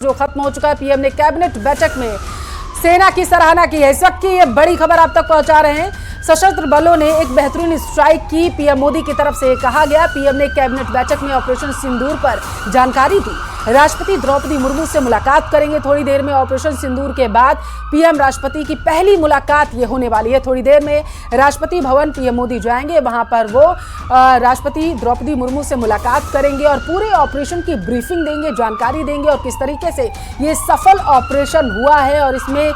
जो खत्म हो चुका है। पीएम ने कैबिनेट बैठक में सेना की सराहना की है। इस वक्त की ये बड़ी खबर आप तक पहुंचा रहे हैं। सशस्त्र बलों ने एक बेहतरीन स्ट्राइक की, पीएम मोदी की तरफ से कहा गया। पीएम ने कैबिनेट बैठक में ऑपरेशन सिंदूर पर जानकारी दी। राष्ट्रपति द्रौपदी मुर्मू से मुलाकात करेंगे थोड़ी देर में। ऑपरेशन सिंदूर के बाद पीएम राष्ट्रपति की पहली मुलाकात ये होने वाली है। थोड़ी देर में राष्ट्रपति भवन पीएम मोदी जाएंगे, वहां पर वो राष्ट्रपति द्रौपदी मुर्मू से मुलाकात करेंगे और पूरे ऑपरेशन की ब्रीफिंग देंगे, जानकारी देंगे और किस तरीके से ये सफल ऑपरेशन हुआ है और इसमें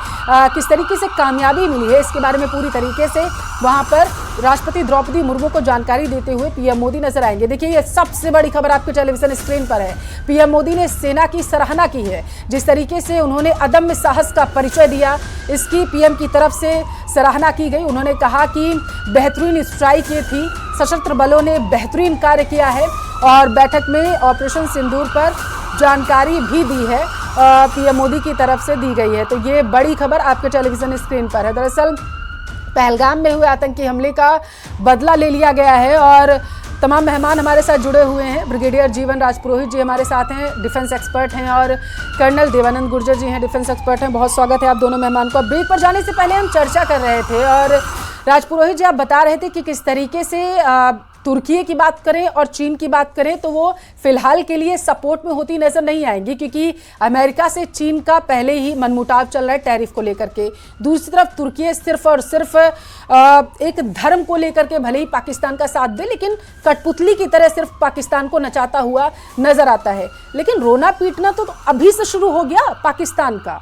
किस तरीके से कामयाबी मिली है, इसके बारे में पूरी तरीके से वहां पर राष्ट्रपति द्रौपदी मुर्मू को जानकारी देते हुए पीएम मोदी नजर आएंगे। देखिए, ये सबसे बड़ी खबर आपके टेलीविजन स्क्रीन पर है। पीएम मोदी ने सेना की सराहना की है। जिस तरीके से उन्होंने अदम्य साहस का परिचय दिया, इसकी पीएम की तरफ से सराहना की गई। उन्होंने कहा कि बेहतरीन स्ट्राइक ये थी, सशस्त्र बलों ने बेहतरीन कार्य किया है और बैठक में ऑपरेशन सिंदूर पर जानकारी भी दी है, पीएम मोदी की तरफ से दी गई है। तो ये बड़ी खबर आपके टेलीविजन स्क्रीन पर है। दरअसल पहलगाम में हुए आतंकी हमले का बदला ले लिया गया है और तमाम मेहमान हमारे साथ जुड़े हुए हैं। ब्रिगेडियर जीवन राजपुरोहित जी हमारे साथ हैं, डिफेंस एक्सपर्ट हैं, और कर्नल देवानंद गुर्जर जी हैं, डिफेंस एक्सपर्ट हैं। बहुत स्वागत है आप दोनों मेहमान को। ब्रेक पर जाने से पहले हम चर्चा कर रहे थे और राजपुरोहित जी आप बता रहे थे कि किस तरीके से तुर्की की बात करें और चीन की बात करें तो वो फिलहाल के लिए सपोर्ट में होती नजर नहीं आएंगी, क्योंकि अमेरिका से चीन का पहले ही मनमुटाव चल रहा है टैरिफ को लेकर के। दूसरी तरफ तुर्की सिर्फ और सिर्फ एक धर्म को लेकर के भले ही पाकिस्तान का साथ दे, लेकिन कठपुतली की तरह सिर्फ पाकिस्तान को नचाता हुआ नजर आता है। लेकिन रोना पीटना तो अभी से शुरू हो गया पाकिस्तान का।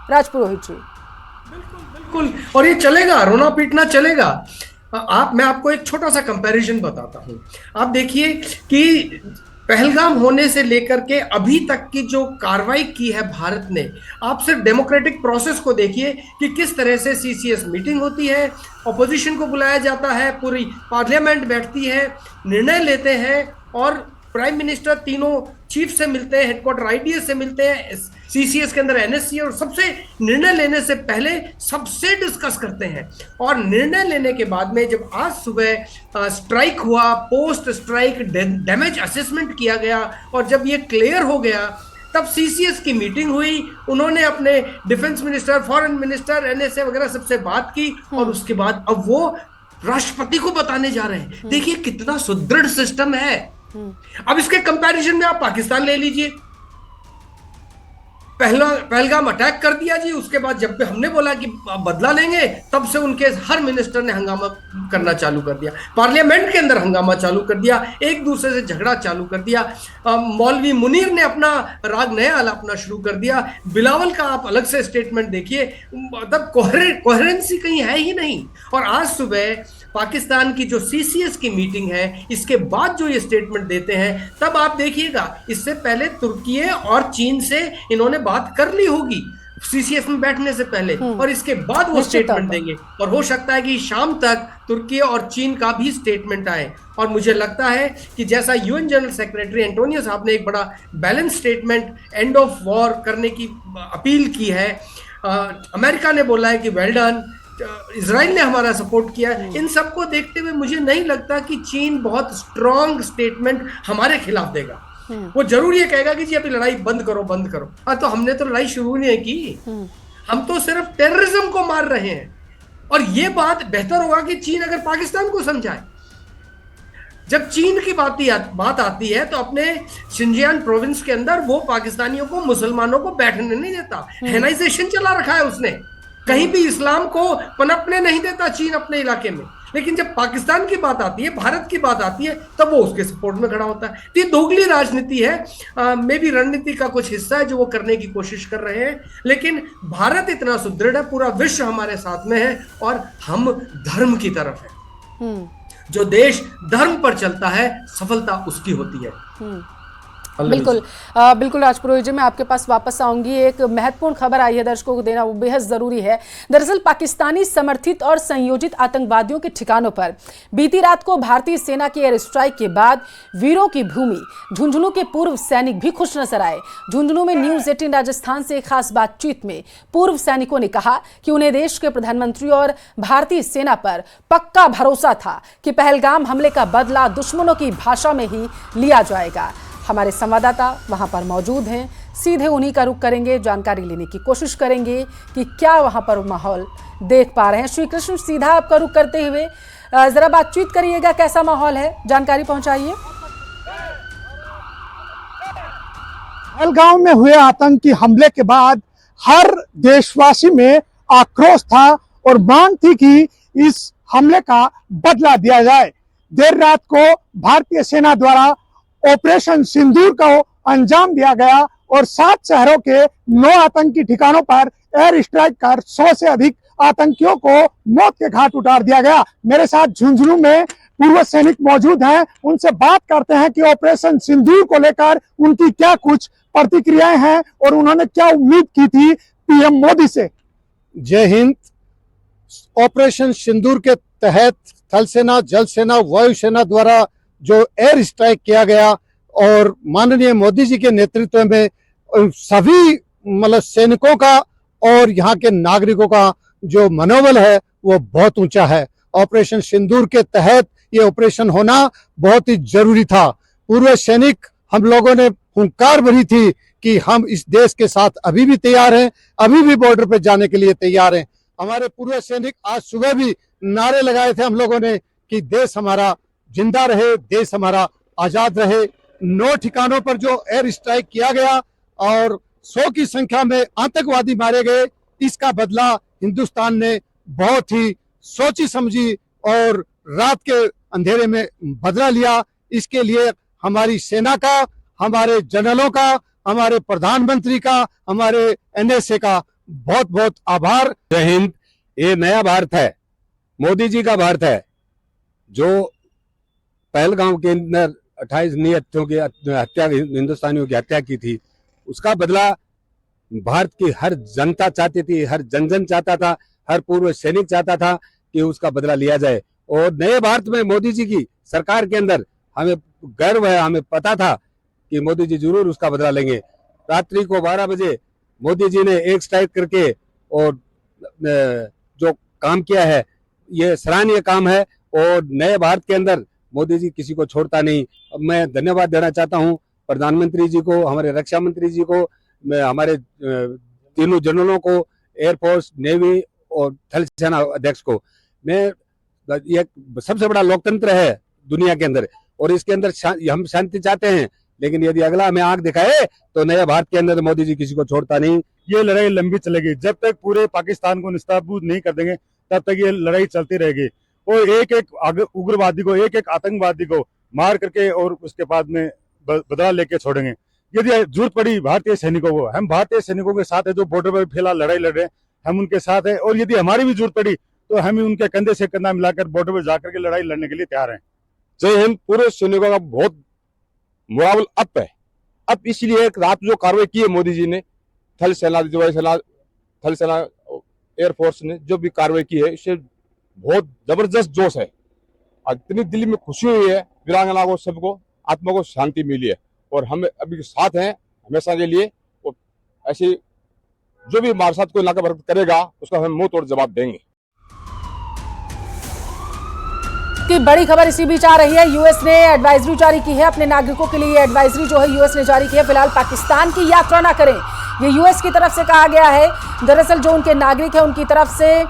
राजपुरोहित जी। बिल्कुल, और ये चलेगा, रोना पीटना चलेगा। मैं आपको एक छोटा सा कंपैरिजन बताता हूं। आप देखिए कि पहलगाम होने से लेकर के अभी तक की जो कार्रवाई की है भारत ने, आप सिर्फ डेमोक्रेटिक प्रोसेस को देखिए कि किस तरह से सीसीएस मीटिंग होती है, ऑपोजिशन को बुलाया जाता है, पूरी पार्लियामेंट बैठती है, निर्णय लेते हैं और प्राइम मिनिस्टर तीनों चीफ से मिलते हैं, हेडक्वार्टर आईडीएस से मिलते हैं, सीसीएस के अंदर एनएससी, और सबसे निर्णय लेने से पहले सबसे डिस्कस करते हैं। और निर्णय लेने के बाद में जब आज सुबह स्ट्राइक हुआ, पोस्ट स्ट्राइक डैमेज असेसमेंट किया गया और जब ये क्लियर हो गया, तब सीसीएस की मीटिंग हुई। उन्होंने अपने defence minister, foreign minister, NSA वगैरह सबसे बात की और उसके बाद अब वो राष्ट्रपति को बताने जा रहे हैं। देखिए कितना सुदृढ़ सिस्टम है। अब इसके कंपैरिजन में आप पाकिस्तान ले लीजिए। पहलगाम अटैक कर दिया जी, उसके बाद जब हमने बोला कि बदला लेंगे, तब से उनके हर मिनिस्टर ने हंगामा करना चालू कर दिया, पार्लियामेंट के अंदर हंगामा चालू कर दिया, एक दूसरे से झगड़ा चालू कर दिया। मौलवी मुनीर ने अपना राग नया अलापना शुरू कर दिया। बिलावल का आप अलग से स्टेटमेंट देखिए, मतलब कोहेरेंसी कहीं है ही नहीं। और आज सुबह पाकिस्तान की जो सीसीएस की मीटिंग है, इसके बाद जो ये स्टेटमेंट देते हैं, तब आप देखिएगा इससे पहले तुर्की और चीन से इन्होंने बात कर ली होगी सीसीएस में बैठने से पहले, और इसके बाद वो स्टेटमेंट देंगे। और हो सकता है कि शाम तक तुर्की और चीन का भी स्टेटमेंट आए। और मुझे लगता है कि जैसा यूएन जनरल सेक्रेटरी एंटोनियो साहब ने एक बड़ा balance statement end of war करने की अपील की है, अमेरिका ने बोला है कि वेल डन, इजराइल ने हमारा सपोर्ट किया, इन सबको देखते हुए मुझे नहीं लगता कि चीन बहुत स्ट्रॉन्ग स्टेटमेंट हमारे खिलाफ देगा। वो जरूर ये कहेगा कि जी अभी लड़ाई बंद करो बंद करो। तो हमने तो लड़ाई शुरू नहीं की, हम तो सिर्फ टेररिज्म को मार रहे हैं। और ये बात बेहतर होगा कि चीन अगर पाकिस्तान को समझाए। जब चीन की बात आती है तो अपने शिनजियांग प्रोविंस के अंदर वो पाकिस्तानियों को, मुसलमानों को बैठने नहीं देता, हेनाइजेशन चला रखा है उसने, कहीं भी इस्लाम को पनपने नहीं देता चीन अपने इलाके में। लेकिन जब पाकिस्तान की बात आती है, भारत की बात आती है, तब वो उसके सपोर्ट में खड़ा होता है। तो ये दोगली राजनीति है, मे भी रणनीति का कुछ हिस्सा है जो वो करने की कोशिश कर रहे हैं। लेकिन भारत इतना सुदृढ़ है, पूरा विश्व हमारे साथ में है और हम धर्म की तरफ है। जो देश धर्म पर चलता है, सफलता उसकी होती है। बिल्कुल बिल्कुल राजपुरोहित जी, मैं आपके पास वापस आऊंगी। एक महत्वपूर्ण खबर आई है, दर्शकों को देना वो बेहद जरूरी है। दरअसल पाकिस्तानी समर्थित और संयोजित आतंकवादियों के ठिकानों पर बीती रात को भारतीय सेना की एयर स्ट्राइक के बाद वीरों की भूमि झुंझुनू के पूर्व सैनिक भी खुश नजर आए। झुंझुनू में न्यूज 18 राजस्थान से एक खास बातचीत में पूर्व सैनिकों ने कहा कि उन्हें देश के प्रधानमंत्री और भारतीय सेना पर पक्का भरोसा था कि पहलगाम हमले का बदला दुश्मनों की भाषा में ही लिया जाएगा। हमारे संवाददाता वहां पर मौजूद हैं, सीधे उन्हीं का रुख करेंगे, जानकारी लेने की कोशिश करेंगे कि क्या वहां पर माहौल देख पा रहे हैं। श्री कृष्ण, सीधा आपका रुख करते हुए जरा बातचीत करिएगा, कैसा माहौल है, जानकारी पहुंचाइए। पहलगांव में हुए आतंकी हमले के बाद हर देशवासी में आक्रोश था और मांग थी कि इस हमले का बदला दिया जाए। देर रात को भारतीय सेना द्वारा ऑपरेशन सिंदूर को अंजाम दिया गया और 7 शहरों के 9 आतंकी ठिकानों पर एयर स्ट्राइक कर 100 से अधिक आतंकियों को मौत के घाट उतार दिया गया। मेरे साथ झुंझुनू में पूर्व सैनिक मौजूद हैं, उनसे बात करते हैं कि ऑपरेशन सिंदूर को लेकर उनकी क्या कुछ प्रतिक्रियाएं हैं और उन्होंने क्या उम्मीद की थी पीएम मोदी से। जय हिंद। ऑपरेशन सिंदूर के तहत थल सेना, जल सेना, वायुसेना द्वारा जो एयर स्ट्राइक किया गया और माननीय मोदी जी के नेतृत्व में सभी सैनिकों का और यहाँ के नागरिकों का जो मनोबल है वो बहुत ऊंचा है। ऑपरेशन सिंदूर के तहत ये ऑपरेशन होना बहुत ही जरूरी था। पूर्व सैनिक हम लोगों ने हुंकार भरी थी कि हम इस देश के साथ अभी भी तैयार हैं, अभी भी बॉर्डर पे जाने के लिए तैयार हैं। हमारे पूर्व सैनिक आज सुबह भी नारे लगाए थे हम लोगों ने कि देश हमारा जिंदा रहे, देश हमारा आजाद रहे। 9 ठिकानों पर जो एयर स्ट्राइक किया गया और 100 की संख्या में आतंकवादी मारे गए, इसका बदला हिंदुस्तान ने बहुत ही सोची समझी और रात के अंधेरे में बदला लिया। इसके लिए हमारी सेना का, हमारे जनरलों का, हमारे प्रधानमंत्री का, हमारे एनएसए का बहुत बहुत आभार। जय हिंद। ये नया भारत है, मोदी जी का भारत है। जो पहलगांव के अंदर 28 निहत्थों की हत्या, हिंदुस्तानियों की हत्या की थी, उसका बदला भारत की हर जनता चाहती थी, हर जन चाहता था, हर पूर्व सैनिक चाहता था कि उसका बदला लिया जाए। और नए भारत में मोदी जी की सरकार के अंदर हमें गर्व है, हमें पता था कि मोदी जी जरूर उसका बदला लेंगे। रात्रि को 12 बजे मोदी जी ने एक स्ट्राइक करके और जो काम किया है, ये सराहनीय काम है। और नए भारत के अंदर मोदी जी किसी को छोड़ता नहीं। मैं धन्यवाद देना चाहता हूँ प्रधानमंत्री जी को, हमारे रक्षा मंत्री जी को, हमारे तीनों जनरलों को, एयरफोर्स, नेवी और थल सेना अध्यक्ष को। ये सबसे बड़ा लोकतंत्र है दुनिया के अंदर और इसके अंदर हम शांति चाहते हैं, लेकिन यदि अगला हमें आंख दिखाए तो नया भारत के अंदर मोदी जी किसी को छोड़ता नहीं। ये लड़ाई लंबी चलेगी, जब तक पूरे पाकिस्तान को निस्ताबूद नहीं कर देंगे तब तक ये लड़ाई चलती रहेगी। और एक एक उग्रवादी को, एक एक आतंकवादी को मार करके और उसके बाद में बदला लेके छोड़ेंगे। यदि जरूरत पड़ी भारतीय सैनिकों को, हम भारतीय सैनिकों के साथ है जो बॉर्डर पर फिलहाल लड़ाई लड़ रहे हैं, हम उनके साथ है। और यदि हमारी भी जरूरत पड़ी तो हम उनके कंधे से कंधा मिलाकर बॉर्डर पर जाकर के लड़ाई लड़ने के लिए तैयार हैं। जय हिंद। पूरे सैनिकों का बहुत मुआवल अप है। अब इसलिए एक रात जो कार्रवाई की है मोदी जी ने, थल सेना, थल सेना, एयरफोर्स ने जो भी कार्रवाई की है, इससे बहुत जबरदस्त जोश है। इतनी दिल में खुशी हुई है, वीरांगना को, सबको, आत्मा को शांति मिली है। और हम अभी साथ हैं हमेशा के लिए। और ऐसे जो भी हमारे साथ कोई नाका बरकत करेगा उसका हम मुंह तोड़ जवाब देंगे। की बड़ी खबर इसी बीच आ रही है। यूएस ने एडवाइजरी जारी की है अपने नागरिकों के लिए। एडवाइजरी जो है यूएस ने जारी की है, फिलहाल पाकिस्तान की यात्रा ना करें, ये यूएस की तरफ से कहा गया है। दरअसल जो उनके नागरिक हैं उनकी तरफ से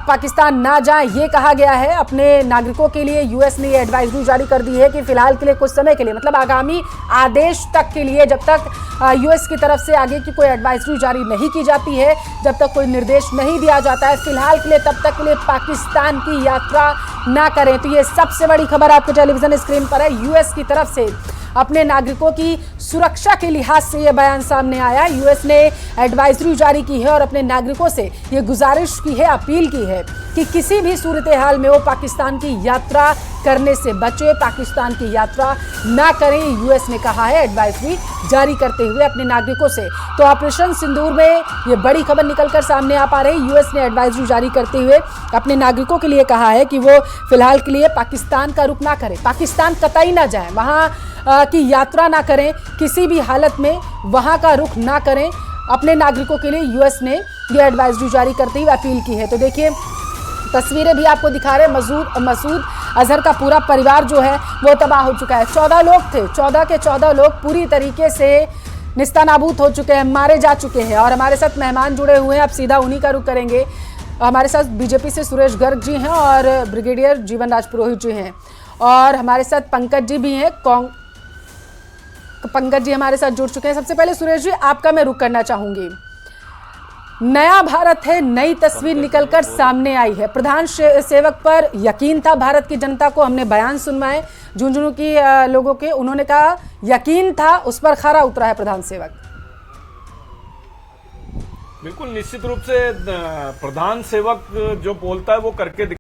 पाकिस्तान ना जाएं, ये कहा गया है। अपने नागरिकों के लिए यूएस ने ये एडवाइजरी जारी कर दी है कि फिलहाल के लिए, कुछ समय के लिए, मतलब आगामी आदेश तक के लिए, जब तक यूएस की तरफ से आगे की कोई एडवाइजरी जारी नहीं की जाती है, जब तक कोई निर्देश नहीं दिया जाता है, फिलहाल के लिए, तब तक के लिए पाकिस्तान की यात्रा ना करें। तो ये सबसे बड़ी खबर आपके टेलीविजन स्क्रीन पर है। यूएस की तरफ से अपने नागरिकों की सुरक्षा के लिहाज से यह बयान सामने आया। यूएस ने एडवाइजरी जारी की है और अपने नागरिकों से ये गुजारिश की है, अपील की है कि किसी भी सूरत हाल में वो पाकिस्तान की यात्रा करने से बचे, पाकिस्तान की यात्रा ना करें। यूएस ने कहा है एडवाइजरी जारी करते हुए अपने नागरिकों से। तो ऑपरेशन सिंदूर में ये बड़ी खबर निकलकर सामने आ पा रही। यूएस ने एडवाइजरी जारी करते हुए अपने नागरिकों के लिए कहा है कि वो फिलहाल के लिए पाकिस्तान का रुख ना करें, पाकिस्तान कतई ना जाएं, वहाँ की यात्रा ना करें, किसी भी हालत में वहाँ का रुख ना करें। अपने नागरिकों के लिए यूएस ने ये एडवाइजरी जारी करते हुए अपील की है। तो देखिए तस्वीरें भी आपको दिखा रहे हैं। मसूद अजहर का पूरा परिवार जो है वो तबाह हो चुका है। 14 लोग थे, 14 के 14 लोग पूरी तरीके से निस्तानाबूद हो चुके हैं, मारे जा चुके हैं। और हमारे साथ मेहमान जुड़े हुए हैं, अब सीधा उन्हीं का रुख करेंगे। हमारे साथ बीजेपी से सुरेश गर्ग जी हैं और ब्रिगेडियर जीवन राज पुरोहित जी हैं, और हमारे साथ पंकज जी भी हैं। पंकज जी हमारे साथ जुड़ चुके हैं। सबसे पहले सुरेश जी, आपका मैं रुख करना चाहूंगी। नया भारत है, नई तस्वीर निकलकर सामने आई है। प्रधान सेवक पर यकीन था भारत की जनता को, हमने बयान सुनवाए झुंझुनू की लोगों के, उन्होंने कहा यकीन था, उस पर खरा उतरा है प्रधान सेवक। बिल्कुल निश्चित रूप से प्रधान सेवक जो बोलता है वो करके